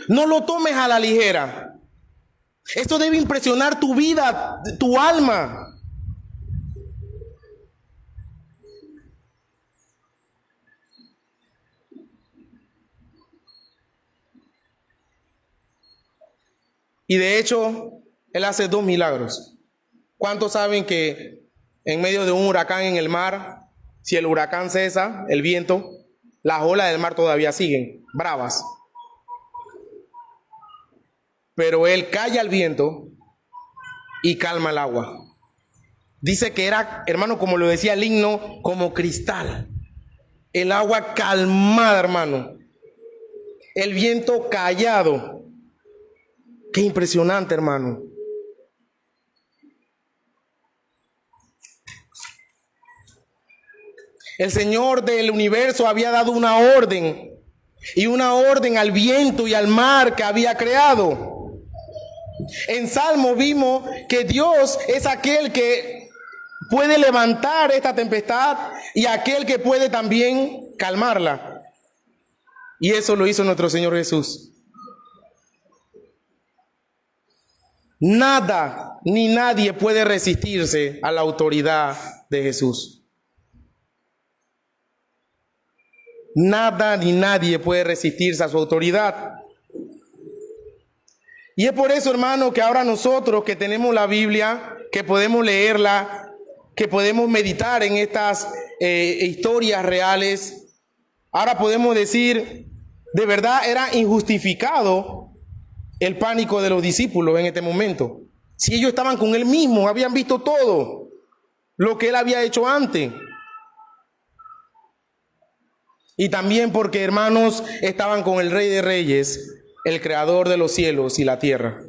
No lo tomes a la ligera. Esto debe impresionar tu vida, tu alma. Y de hecho, Él hace 2 milagros. ¿Cuántos saben que en medio de un huracán en el mar, si el huracán cesa, el viento, las olas del mar todavía siguen, bravas? Pero Él calla el viento y calma el agua. Dice que era, hermano, como lo decía el himno, como cristal. El agua calmada, hermano. El viento callado. Qué impresionante, hermano. El Señor del universo había dado una orden, y una orden al viento y al mar que había creado. En Salmo vimos que Dios es aquel que puede levantar esta tempestad y aquel que puede también calmarla. Y eso lo hizo nuestro Señor Jesús. Nada ni nadie puede resistirse a la autoridad de Jesús. Nada ni nadie puede resistirse a su autoridad. Y es por eso, hermano, que ahora nosotros que tenemos la Biblia, que podemos leerla, que podemos meditar en estas historias reales, ahora podemos decir: de verdad era injustificado el pánico de los discípulos en este momento. Si ellos estaban con Él mismo, habían visto todo lo que Él había hecho antes. Y también porque, hermanos, estaban con el Rey de Reyes, el Creador de los cielos y la tierra.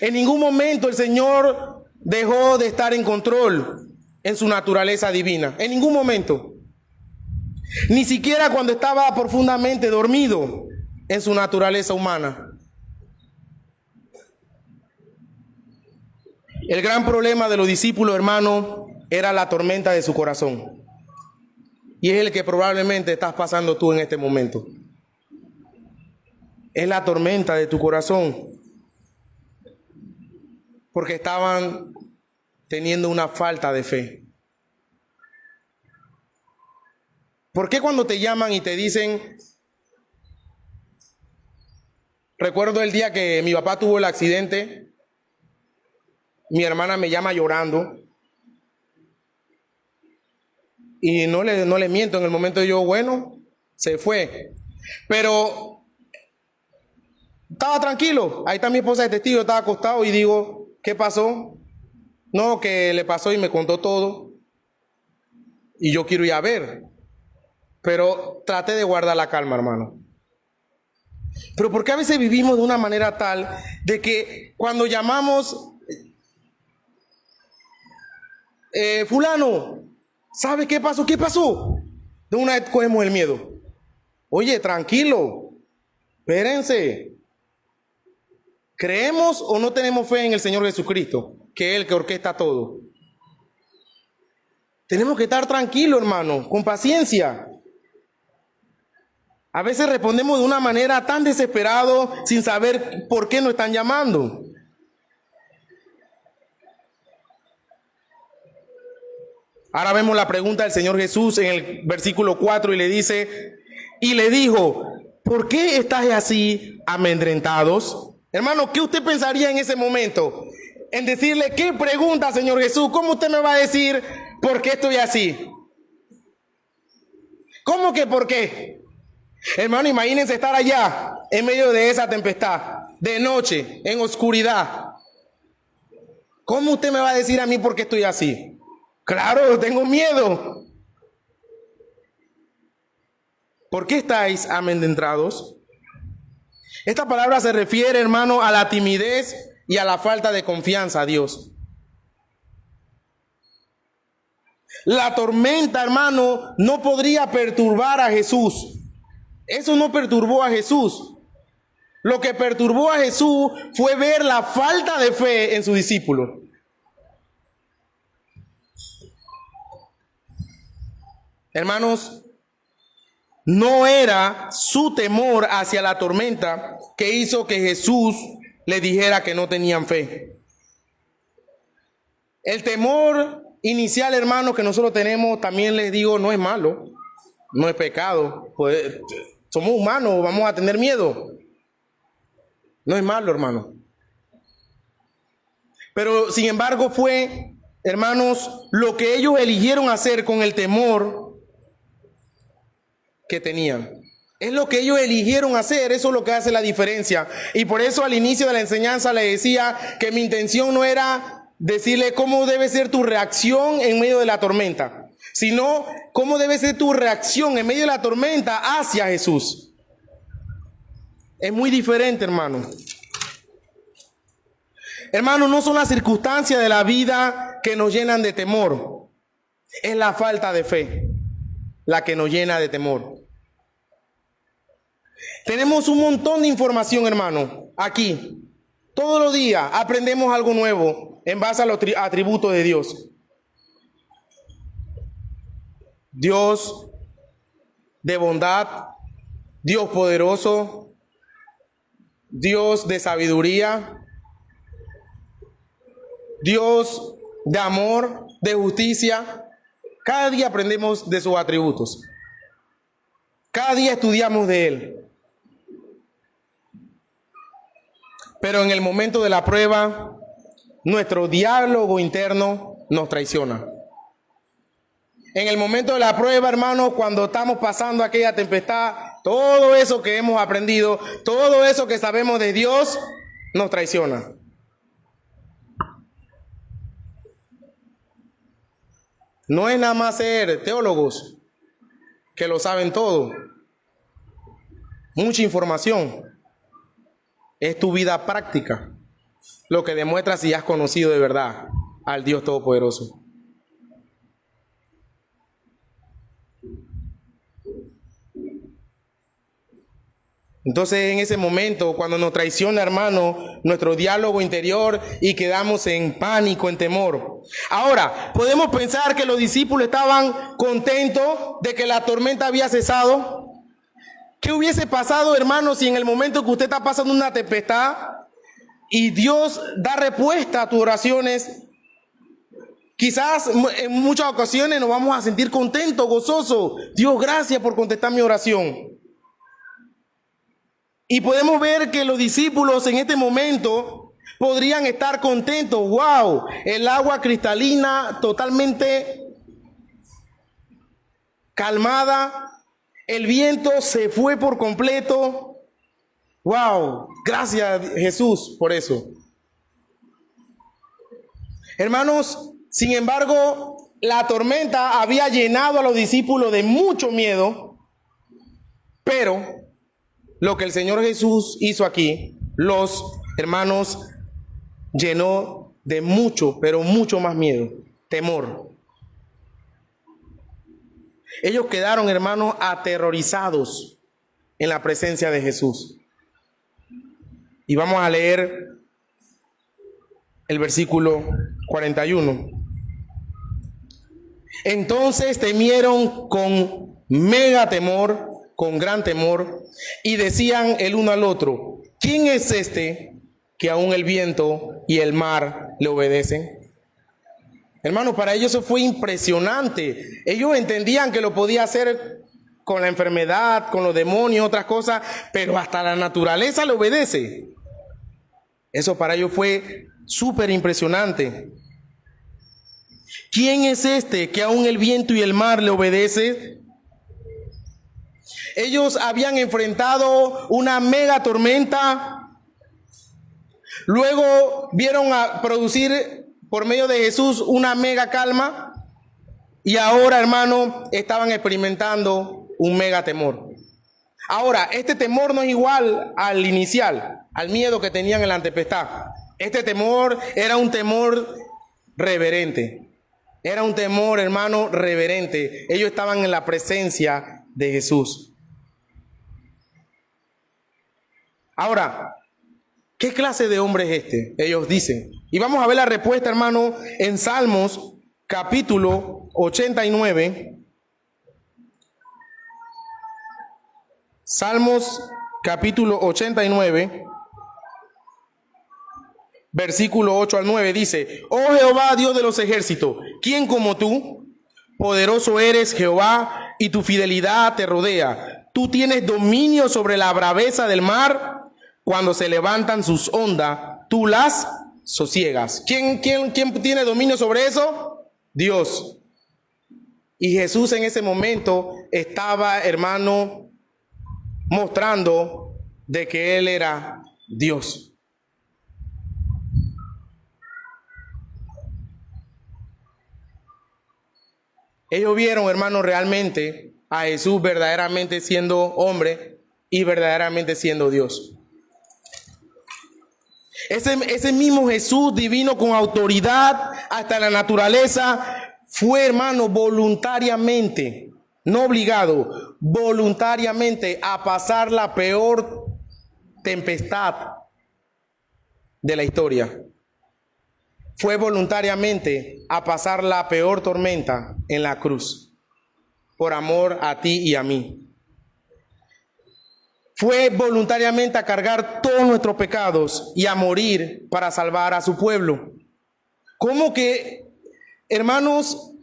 En ningún momento el Señor dejó de estar en control en su naturaleza divina. En ningún momento. Ni siquiera cuando estaba profundamente dormido en su naturaleza humana. El gran problema de los discípulos, hermano, era la tormenta de su corazón. Y es el que probablemente estás pasando tú en este momento. Es la tormenta de tu corazón. Porque estaban teniendo una falta de fe. ¿Por qué cuando te llaman y te dicen? Recuerdo el día que mi papá tuvo el accidente, mi hermana me llama llorando. Y no le miento, en el momento yo, bueno, se fue. Pero estaba tranquilo, ahí está mi esposa de testigo, estaba acostado y digo, ¿Qué pasó? No, que le pasó y me contó todo. Y yo quiero ir a ver. Pero trate de guardar la calma, hermano. Pero ¿por qué a veces vivimos de una manera tal de que cuando llamamos fulano, ¿sabe qué pasó? ¿Qué pasó? De una vez cogemos el miedo. Oye, tranquilo, espérense. ¿Creemos o no tenemos fe en el Señor Jesucristo? Que es el que orquesta todo. Tenemos que estar tranquilos, hermano, con paciencia. A veces respondemos de una manera tan desesperado sin saber por qué nos están llamando. Ahora vemos la pregunta del Señor Jesús en el versículo 4 y le dice, y le dijo, ¿por qué estáis así amedrentados? Hermano, ¿qué usted pensaría en ese momento? En decirle, ¿qué pregunta, Señor Jesús? ¿Cómo usted me va a decir por qué estoy así? ¿Cómo que por qué? Hermano, imagínense estar allá en medio de esa tempestad, de noche, en oscuridad. ¿Cómo usted me va a decir a mí por qué estoy así? Claro, tengo miedo. ¿Por qué estáis amedrentados? Esta palabra se refiere, hermano, a la timidez y a la falta de confianza a Dios. La tormenta, hermano, no podría perturbar a Jesús. Eso no perturbó a Jesús. Lo que perturbó a Jesús fue ver la falta de fe en su discípulo. Hermanos, no era su temor hacia la tormenta que hizo que Jesús le dijera que no tenían fe. El temor inicial, hermanos, que nosotros tenemos, también les digo, no es malo, no es pecado. Pues, somos humanos, vamos a tener miedo. No es malo, hermano. Pero, sin embargo, fue, hermanos, lo que ellos eligieron hacer con el temor que tenían. Es lo que ellos eligieron hacer, eso es lo que hace la diferencia. Y por eso al inicio de la enseñanza le decía que mi intención no era decirle cómo debe ser tu reacción en medio de la tormenta, sino cómo debe ser tu reacción en medio de la tormenta hacia Jesús. Es muy diferente, hermano. Hermano, no son las circunstancias de la vida que nos llenan de temor, es la falta de fe la que nos llena de temor. Tenemos un montón de información, hermano, aquí. Todos los días aprendemos algo nuevo en base a los atributos de Dios. Dios de bondad, Dios poderoso, Dios de sabiduría, Dios de amor, de justicia. Cada día aprendemos de sus atributos. Cada día estudiamos de Él. Pero en el momento de la prueba, nuestro diálogo interno nos traiciona. En el momento de la prueba, hermanos, cuando estamos pasando aquella tempestad, todo eso que hemos aprendido, todo eso que sabemos de Dios, nos traiciona. No es nada más ser teólogos que lo saben todo. Mucha información. Es tu vida práctica lo que demuestra si has conocido de verdad al Dios Todopoderoso. Entonces, en ese momento, cuando nos traiciona, hermano, nuestro diálogo interior y quedamos en pánico, en temor. Ahora, podemos pensar que los discípulos estaban contentos de que la tormenta había cesado. ¿Qué hubiese pasado, hermano, si en el momento que usted está pasando una tempestad y Dios da respuesta a tus oraciones? Quizás en muchas ocasiones nos vamos a sentir contentos, gozosos. Dios, gracias por contestar mi oración. Y podemos ver que los discípulos en este momento podrían estar contentos. ¡Wow! El agua cristalina totalmente calmada. El viento se fue por completo. ¡Wow! Gracias, Jesús, por eso. Hermanos, sin embargo, la tormenta había llenado a los discípulos de mucho miedo, pero lo que el Señor Jesús hizo aquí, los hermanos, llenó de mucho, pero mucho más miedo, temor. Ellos quedaron, hermanos, aterrorizados en la presencia de Jesús. Y vamos a leer el versículo 41. Entonces temieron con mega temor, con gran temor, y decían el uno al otro: ¿quién es este que aún el viento y el mar le obedecen? Hermanos, para ellos eso fue impresionante. Ellos entendían que lo podía hacer con la enfermedad, con los demonios, otras cosas, pero hasta la naturaleza le obedece. Eso para ellos fue súper impresionante. ¿Quién es este que aún el viento y el mar le obedece? Ellos habían enfrentado una mega tormenta. Luego vieron a producir por medio de Jesús una mega calma. Y ahora, hermano, estaban experimentando un mega temor. Ahora, este temor no es igual al inicial, al miedo que tenían en la tempestad. Este temor era un temor reverente. Era un temor, hermano, reverente. Ellos estaban en la presencia de Jesús. Ahora, ¿qué clase de hombre es este? Ellos dicen. Y vamos a ver la respuesta, hermano, en Salmos capítulo 89. Salmos capítulo 89, versículo 8 al 9 dice: Oh Jehová, Dios de los ejércitos, ¿quién como tú? Poderoso eres, Jehová, y tu fidelidad te rodea. Tú tienes dominio sobre la braveza del mar. Cuando se levantan sus ondas, tú las sosiegas. ¿Quién tiene dominio sobre eso? Dios. Y Jesús en ese momento estaba, hermano, mostrando de que Él era Dios. Ellos vieron, hermano, realmente a Jesús verdaderamente siendo hombre y verdaderamente siendo Dios. Ese mismo Jesús divino con autoridad hasta la naturaleza fue, hermano, voluntariamente, no obligado, voluntariamente a pasar la peor tempestad de la historia. Fue voluntariamente a pasar la peor tormenta en la cruz, por amor a ti y a mí. Fue voluntariamente a cargar todos nuestros pecados y a morir para salvar a su pueblo. ¿Cómo que, hermanos,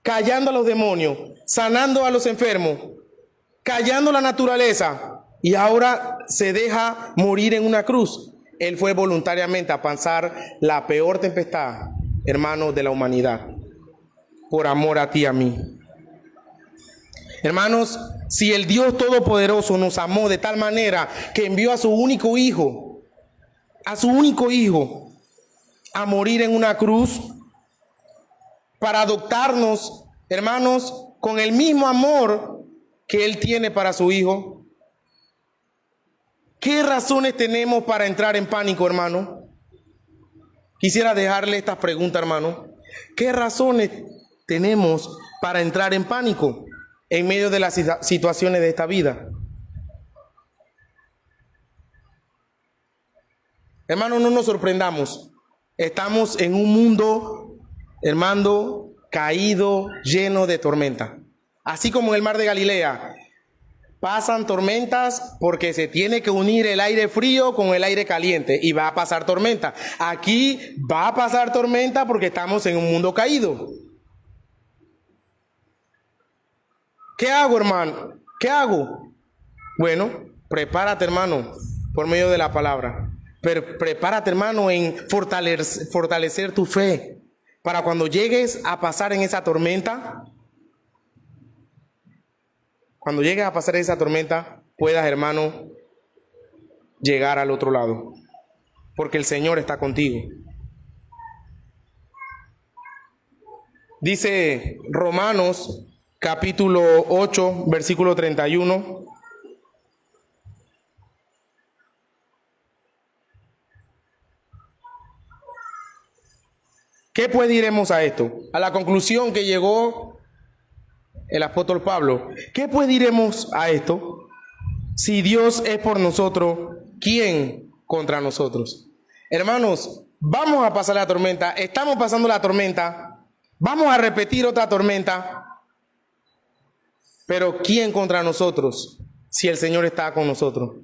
callando a los demonios, sanando a los enfermos, callando la naturaleza, y ahora se deja morir en una cruz? Él fue voluntariamente a pasar la peor tempestad, hermanos, de la humanidad, por amor a ti y a mí. Hermanos, si el Dios Todopoderoso nos amó de tal manera que envió a su único hijo, a morir en una cruz para adoptarnos, hermanos, con el mismo amor que Él tiene para su hijo, ¿qué razones tenemos para entrar en pánico, hermano? Quisiera dejarle estas preguntas, hermano. ¿Qué razones tenemos para entrar en pánico en medio de las situaciones de esta vida? Hermano, no nos sorprendamos. Estamos en un mundo, hermano, caído, lleno de tormenta. Así como en el mar de Galilea, pasan tormentas porque se tiene que unir el aire frío con el aire caliente y va a pasar tormenta. Aquí va a pasar tormenta porque estamos en un mundo caído. ¿Qué hago, hermano? ¿Qué hago? Bueno, prepárate, hermano, por medio de la palabra. Pero prepárate, hermano, en fortalecer tu fe para cuando llegues a pasar en esa tormenta. Cuando llegues a pasar esa tormenta, puedas, hermano, llegar al otro lado. Porque el Señor está contigo. Dice Romanos capítulo 8, versículo 31. ¿Qué pues diremos a esto? A la conclusión que llegó el apóstol Pablo. ¿Qué pues diremos a esto? Si Dios es por nosotros, ¿quién contra nosotros? Hermanos, vamos a pasar la tormenta, estamos pasando la tormenta, vamos a repetir otra tormenta, pero ¿quién contra nosotros si el Señor está con nosotros?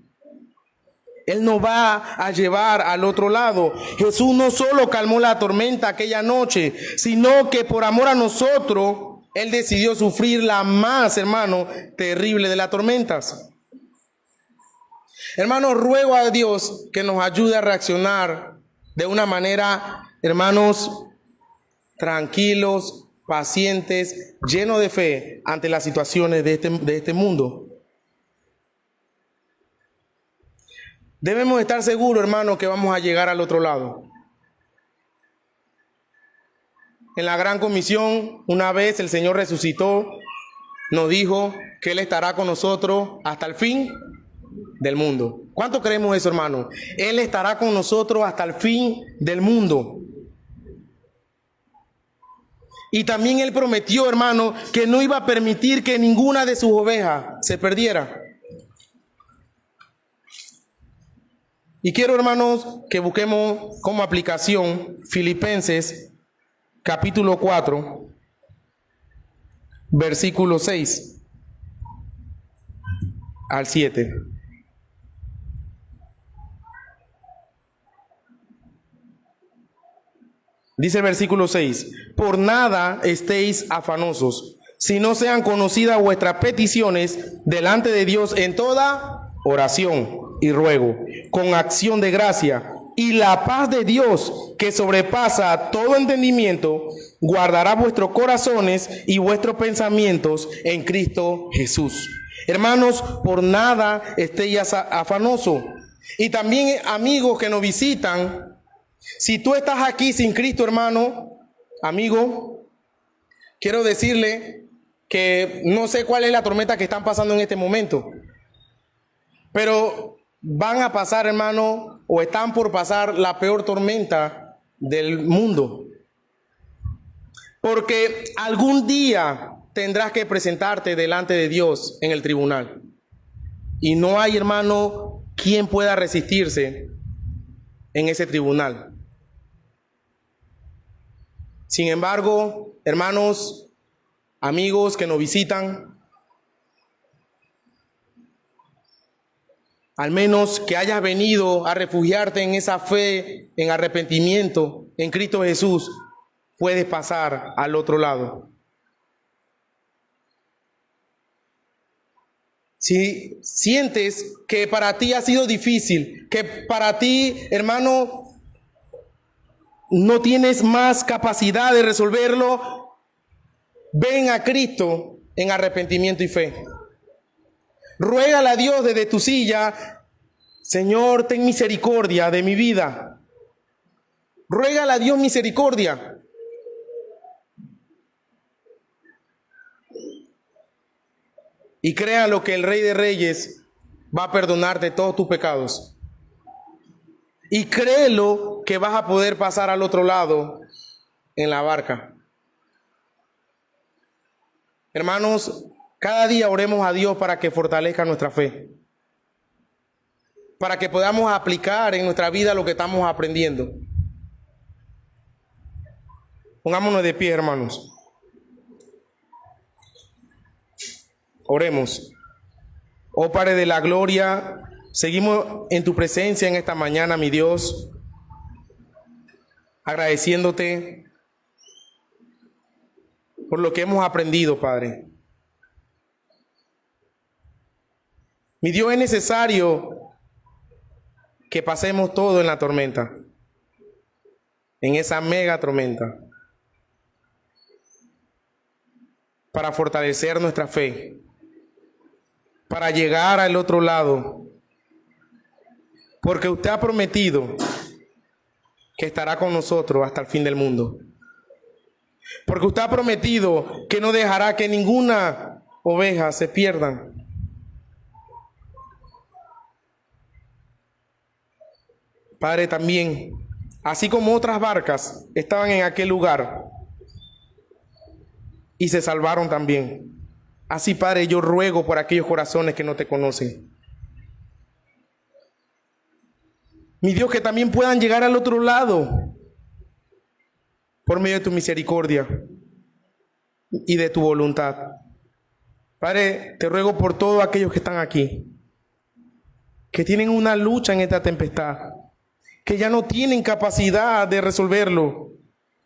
Él nos va a llevar al otro lado. Jesús no solo calmó la tormenta aquella noche, sino que por amor a nosotros, Él decidió sufrir la más, hermano, terrible de las tormentas. Hermanos, ruego a Dios que nos ayude a reaccionar de una manera, hermanos, tranquilos, pacientes, llenos de fe ante las situaciones de este mundo. Debemos estar seguros, hermanos, que vamos a llegar al otro lado. En la gran comisión, una vez el Señor resucitó, nos dijo que Él estará con nosotros hasta el fin del mundo. ¿Cuánto creemos eso, hermano? Él estará con nosotros hasta el fin del mundo. Y también Él prometió, hermano, que no iba a permitir que ninguna de sus ovejas se perdiera. Y quiero, hermanos, que busquemos como aplicación Filipenses capítulo 4, versículo 6 al 7. Dice el versículo 6, por nada estéis afanosos, si no sean conocidas vuestras peticiones delante de Dios en toda oración y ruego, con acción de gracia, y la paz de Dios, que sobrepasa todo entendimiento, guardará vuestros corazones y vuestros pensamientos en Cristo Jesús. Hermanos, por nada estéis afanosos. Y también amigos que nos visitan, si tú estás aquí sin Cristo, hermano, amigo, quiero decirle que no sé cuál es la tormenta que están pasando en este momento, pero van a pasar, hermano, o están por pasar la peor tormenta del mundo. Porque algún día tendrás que presentarte delante de Dios en el tribunal. Y no hay, hermano, quien pueda resistirse en ese tribunal. Sin embargo, hermanos, amigos que nos visitan, al menos que hayas venido a refugiarte en esa fe, en arrepentimiento, en Cristo Jesús, puedes pasar al otro lado. Si sientes que para ti ha sido difícil, que para ti, hermano, no tienes más capacidad de resolverlo, ven a Cristo en arrepentimiento y fe. Ruégale a Dios desde tu silla, Señor, ten misericordia de mi vida. Ruégale a Dios misericordia. Y créalo que el Rey de Reyes va a perdonarte todos tus pecados. Y créelo que vas a poder pasar al otro lado en la barca. Hermanos, cada día oremos a Dios para que fortalezca nuestra fe, para que podamos aplicar en nuestra vida lo que estamos aprendiendo. Pongámonos de pie, hermanos. Oremos. Oh Padre de la gloria, seguimos en tu presencia en esta mañana, mi Dios, agradeciéndote por lo que hemos aprendido, Padre. Mi Dios, es necesario que pasemos todo en la tormenta, en esa mega tormenta, para fortalecer nuestra fe, para llegar al otro lado, porque usted ha prometido que estará con nosotros hasta el fin del mundo. Porque usted ha prometido que no dejará que ninguna oveja se pierda. Padre, también, así como otras barcas estaban en aquel lugar y se salvaron también, así, Padre, yo ruego por aquellos corazones que no te conocen. Mi Dios, que también puedan llegar al otro lado por medio de tu misericordia y de tu voluntad. Padre, te ruego por todos aquellos que están aquí, que tienen una lucha en esta tempestad, que ya no tienen capacidad de resolverlo.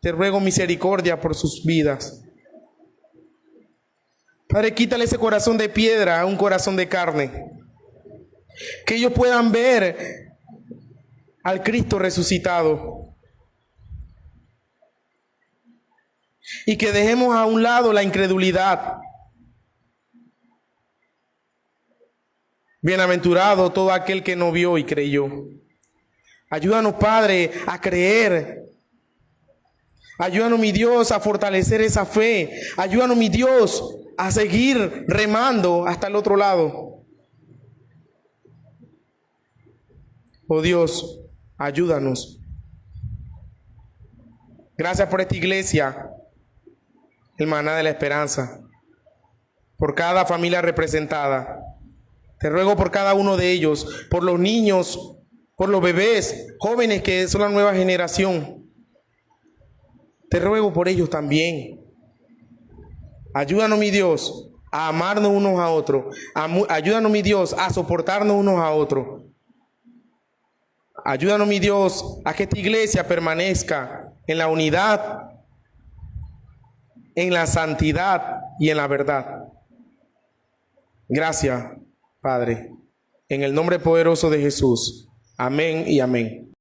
Te ruego misericordia por sus vidas. Padre, quítale ese corazón de piedra a un corazón de carne. Que ellos puedan ver al Cristo resucitado. Y que dejemos a un lado la incredulidad. Bienaventurado todo aquel que no vio y creyó. Ayúdanos, Padre, a creer. Ayúdanos, mi Dios, a fortalecer esa fe. Ayúdanos, mi Dios, a seguir remando hasta el otro lado. Oh Dios, ayúdanos. Gracias por esta iglesia, el Maná de la Esperanza, por cada familia representada. Te ruego por cada uno de ellos, por los niños, por los bebés, jóvenes que son la nueva generación. Te ruego por ellos también. Ayúdanos, mi Dios, a amarnos unos a otros. Ayúdanos, mi Dios, a soportarnos unos a otros. Ayúdanos, mi Dios, a que esta iglesia permanezca en la unidad, en la santidad y en la verdad. Gracias, Padre, en el nombre poderoso de Jesús. Amén y amén.